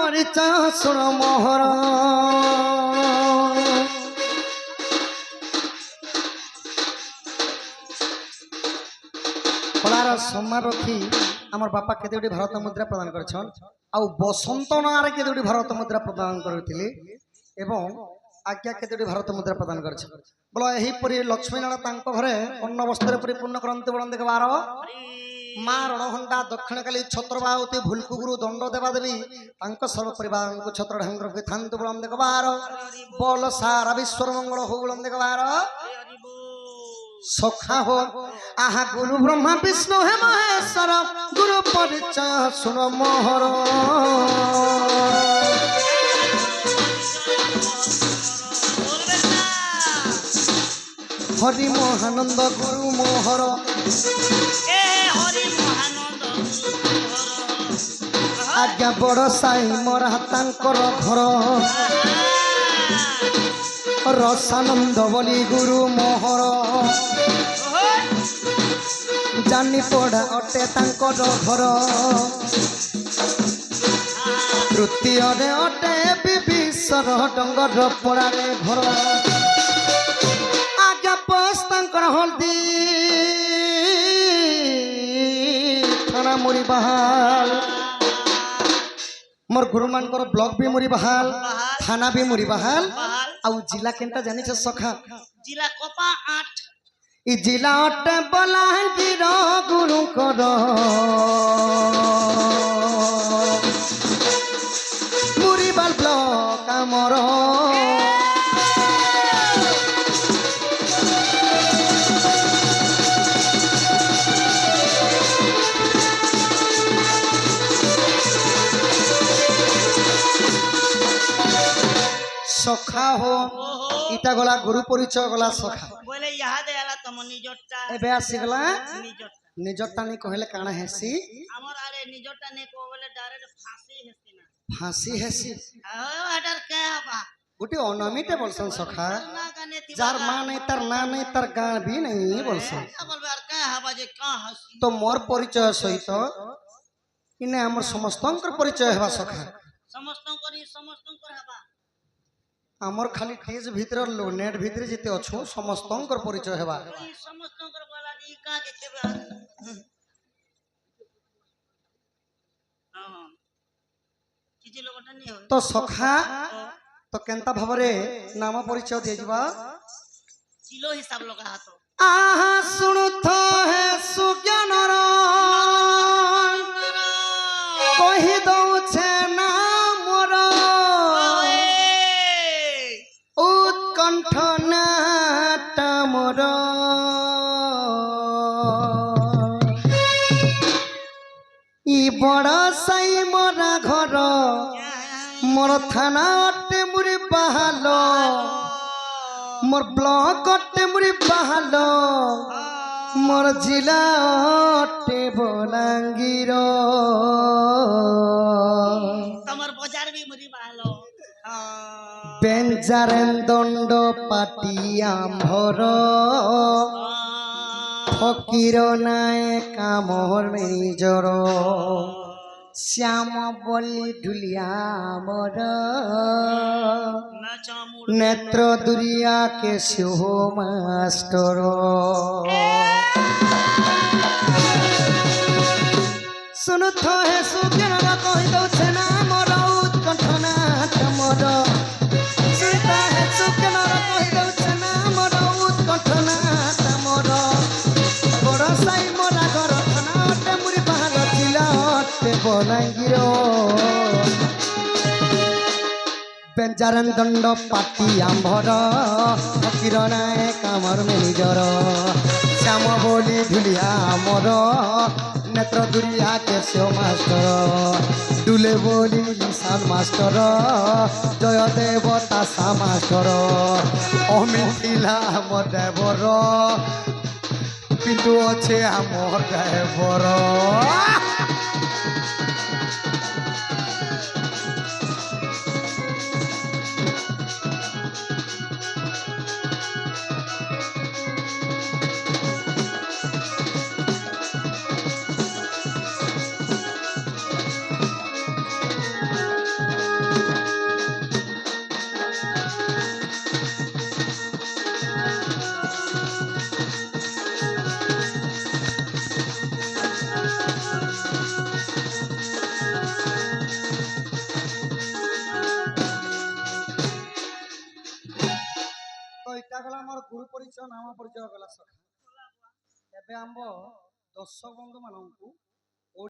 परिचय सुन मोहर कलार सम्मान रखी आमर बापा केते भारत मुद्रा प्रदान करछन आउ बसंत नारे केते भारत मुद्रा प्रदान करथिले एवं आज्ञा केते भारत मुद्रा प्रदान करछन बोलो एही परि लक्ष्मी नारायण तांको घरे अन्न वस्त्र परिपूर्ण करंते बोलन देख बार माँ रणघंटा दक्षिण काली छत्रबावती भूलकुगुरु दंड देवा देवी सर्व परिवार को छत्र ढंग थांतु बोलन देख बार बोल सारा विश्व मंगल हो बोलन देख बार सखा हो आहा गुरु ब्रह्मा विष्णु हे महेश्वर गुरु परिचय सुन मोहर हरि महानंद गुरु मोहर आज्ञा बड़ साई मोरा तांकर घर रसानंद बोली गुरु मोहर जानी पड़ा अटे तांकर घर तृतीय अटे विभीषण डंगर पड़ारे घर आज्ञा बस तांकर हल्दी थाना मुरी बहाल मोर गुरु मानकर ब्लॉक भी मुरी बहाल थाना भी मुरी बहाल आउ जिला केनटा जानि छ सखा जिला कोपा 8 ई जिला अट बलांगीर गुरु कर मुरी बाल ब्लॉक आमर सखा हो इटा गला गुरु परिचय गला सखा बोले यहा दे आला तम निजटा एबे आसी गला निजटा निजटा नहीं कहले काना हेसी हमर आरे निजटा ने को बोले डायरेक्ट फांसी हेसी ना फांसी हेसी हटर के बा गुटी अनमिते बोलसन सखा जार मां नहीं तर ना नहीं तर गान भी नहीं बोलसन बोलबे यार का हबा जे का हसी तो मोर परिचय सहित इने हमर समस्तंकर परिचय हेबा सखा समस्तंकर हबा आमर खाली टेज भीतर लो नेट भीतर जिते अछु समस्तंकर परिचय हेबा समस्तंकर बोला जी का के केबे हां किछि लोगटा नहीं हो तो सखा तो केनता भाबरे नाम परिचय दे जबा किलो हिसाब लगा हाथ आहा सुनुथ है सुज्ञानर कहि दउ छे ना मोर उत्कंठ नाटा मोर ई बड़ साई मोरा घर मोर थाना अटे मुरी बहाल मोर ब्लॉक अटे मुरी बहाल मोर जिला अटे बलांगीर तमर बाजार भी मुरी बहालो बेंजारेन दंड पाटी आम्भर फकीर नाय कामर निजर श्याम बलि ढुलिया मोर नेत्र दुरिया के सिंह मास्टर सुनु थो है सुज्ञान कहि दउ छे ना मोर उत्कंठ नाट मोर सुनता है सुज्ञान कहि दउ छे ना मोर उत्कंठ नाट मोर बड़ साई मोरा घर थाना अटे मुरी बहाल जिला अटे बलांगीर बेंजारन दंड पाटी आम्भर फकीर नाय कामर निजर श्याम बोली ढुलिया मोर नेत्र दुरिया के शिव मास्टर डुले बोली ईशान मास्टर जय देव तासा मास्टर अमिथिला आमर ड्राइवर पिंटू अच्छे आमर ड्राइवर ଏଇଟା ଗଲା ଆମର ଗୁରୁ ପରିଚୟ ନାମ ପରିଚୟ ଗଲା ସଖା। ଏବେ ଆମ ଦର୍ଶକ ବନ୍ଧୁ ମାନଙ୍କୁ